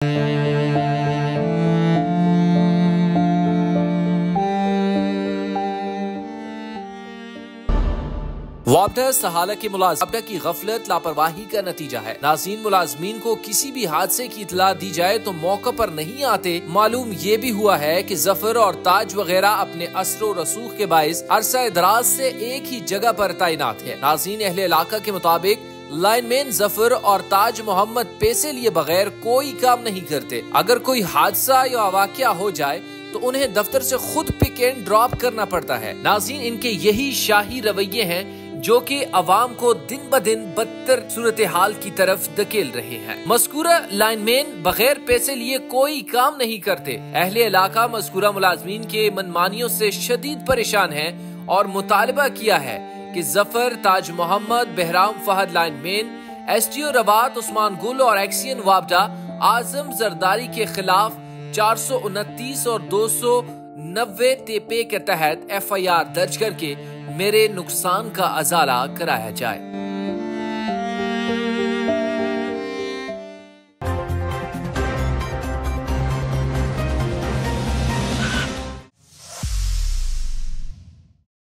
वापडा सहाला के मुलाजिम की गफलत लापरवाही का नतीजा है। नाज़रीन, मुलाजमीन को किसी भी हादसे की इतला दी जाए तो मौके पर नहीं आते। मालूम ये भी हुआ है कि जफर और ताज वगैरह अपने असर रसूख के बाइस अरसा दराज से एक ही जगह पर तैनात है। नाज़रीन, अहले इलाका के मुताबिक लाइनमैन जफर और ताज मोहम्मद पैसे लिए बगैर कोई काम नहीं करते। अगर कोई हादसा या वाकया हो जाए तो उन्हें दफ्तर से खुद पिक एंड ड्रॉप करना पड़ता है। नाज़रीन, इनके यही शाही रवैये हैं जो कि अवाम को दिन ब दिन बदतर सूरत हाल की तरफ धकेल रहे हैं। मस्कूरा लाइनमैन बगैर पैसे लिए कोई काम नहीं करते। अहले इलाका मस्कूरा मुलाजमीन के मनमानियों से शदीद परेशान है और मुतालबा किया है कि जफर, ताज मोहम्मद, बहराम फहद लाइनमैन, STO रवात उस्मान गुल और एक्सियन वापडा आजम जरदारी के खिलाफ 429 और 290 तेपे के तहत FIR दर्ज करके मेरे नुकसान का अजाला कराया जाए।